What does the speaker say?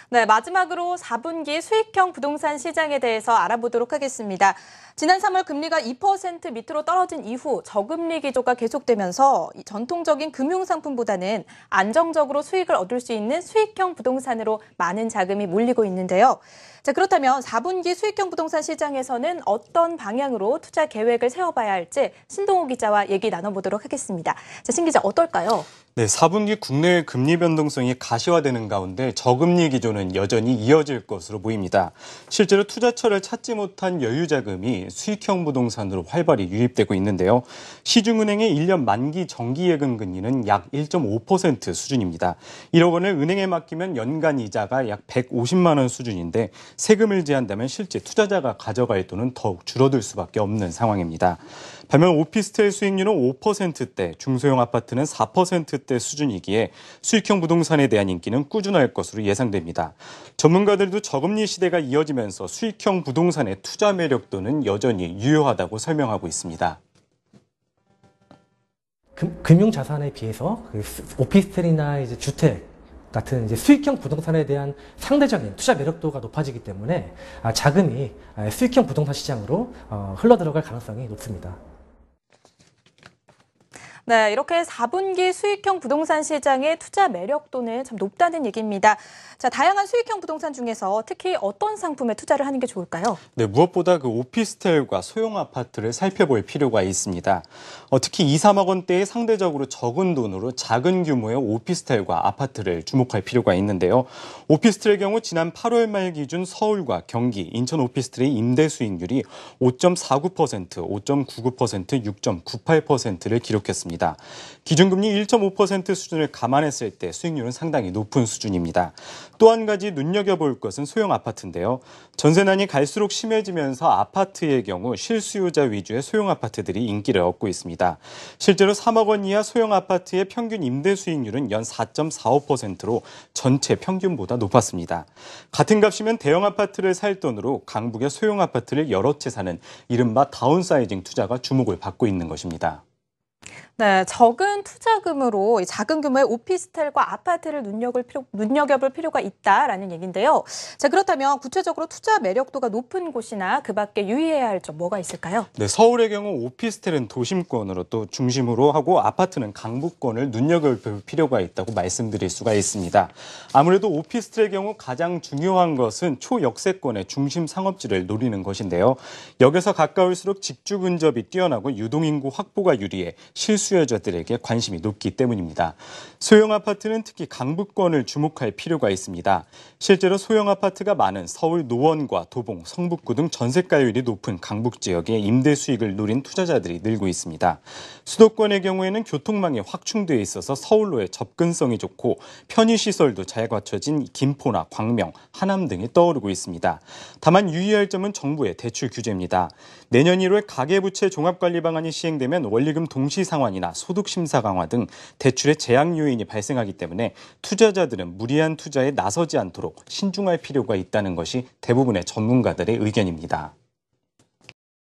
네, 마지막으로 4분기 수익형 부동산 시장에 대해서 알아보도록 하겠습니다. 지난 3월 금리가 2% 밑으로 떨어진 이후 저금리 기조가 계속되면서 전통적인 금융상품보다는 안정적으로 수익을 얻을 수 있는 수익형 부동산으로 많은 자금이 몰리고 있는데요. 자, 그렇다면 4분기 수익형 부동산 시장에서는 어떤 방향으로 투자 계획을 세워봐야 할지 신동호 기자와 얘기 나눠보도록 하겠습니다. 자, 신 기자 어떨까요? 네, 4분기 국내의 금리 변동성이 가시화되는 가운데 저금리 기조는 여전히 이어질 것으로 보입니다. 실제로 투자처를 찾지 못한 여유 자금이 수익형 부동산으로 활발히 유입되고 있는데요. 시중은행의 1년 만기 정기예금 금리는 약 1.5% 수준입니다. 1억 원을 은행에 맡기면 연간 이자가 약 150만 원 수준인데 세금을 제한다면 실제 투자자가 가져갈 돈은 더욱 줄어들 수밖에 없는 상황입니다. 반면 오피스텔 수익률은 5%대, 중소형 아파트는 4%대 수준이기에 수익형 부동산에 대한 인기는 꾸준할 것으로 예상됩니다. 전문가들도 저금리 시대가 이어지면서 수익형 부동산의 투자 매력도는 여전히 유효하다고 설명하고 있습니다. 금융자산에 비해서 오피스텔이나 이제 주택 같은 이제 수익형 부동산에 대한 상대적인 투자 매력도가 높아지기 때문에 자금이 수익형 부동산 시장으로 흘러들어갈 가능성이 높습니다. 네, 이렇게 4분기 수익형 부동산 시장의 투자 매력도는 참 높다는 얘기입니다. 자, 다양한 수익형 부동산 중에서 특히 어떤 상품에 투자를 하는 게 좋을까요? 네, 무엇보다 그 오피스텔과 소형 아파트를 살펴볼 필요가 있습니다. 특히 2, 3억 원대의 상대적으로 적은 돈으로 작은 규모의 오피스텔과 아파트를 주목할 필요가 있는데요. 오피스텔의 경우 지난 8월 말 기준 서울과 경기, 인천 오피스텔의 임대 수익률이 5.49%, 5.99%, 6.98%를 기록했습니다. 기준금리 1.5% 수준을 감안했을 때 수익률은 상당히 높은 수준입니다. 또 한 가지 눈여겨볼 것은 소형 아파트인데요. 전세난이 갈수록 심해지면서 아파트의 경우 실수요자 위주의 소형 아파트들이 인기를 얻고 있습니다. 실제로 3억 원 이하 소형 아파트의 평균 임대 수익률은 연 4.45%로 전체 평균보다 높았습니다. 같은 값이면 대형 아파트를 살 돈으로 강북의 소형 아파트를 여러 채 사는 이른바 다운사이징 투자가 주목을 받고 있는 것입니다. 네, 적은 투자금으로 작은 규모의 오피스텔과 아파트를 눈여겨볼 필요가 있다라는 얘기인데요. 자, 그렇다면 구체적으로 투자 매력도가 높은 곳이나 그 밖에 유의해야 할 점 뭐가 있을까요? 네, 서울의 경우 오피스텔은 도심권으로 또 중심으로 하고 아파트는 강북권을 눈여겨볼 필요가 있다고 말씀드릴 수가 있습니다. 아무래도 오피스텔의 경우 가장 중요한 것은 초역세권의 중심 상업지를 노리는 것인데요. 역에서 가까울수록 직주 근접이 뛰어나고 유동인구 확보가 유리해 실수요자들에게 관심이 높기 때문입니다. 소형 아파트는 특히 강북권을 주목할 필요가 있습니다. 실제로 소형 아파트가 많은 서울 노원과 도봉, 성북구 등 전세가율이 높은 강북 지역에 임대 수익을 노린 투자자들이 늘고 있습니다. 수도권의 경우에는 교통망이 확충되어 있어서 서울로의 접근성이 좋고 편의시설도 잘 갖춰진 김포나 광명, 하남 등이 떠오르고 있습니다. 다만 유의할 점은 정부의 대출 규제입니다. 내년 1월 가계부채 종합관리 방안이 시행되면 원리금 동시 상환이나 소득 심사 강화 등 대출의 제약 요인이 발생하기 때문에 투자자들은 무리한 투자에 나서지 않도록 신중할 필요가 있다는 것이 대부분의 전문가들의 의견입니다.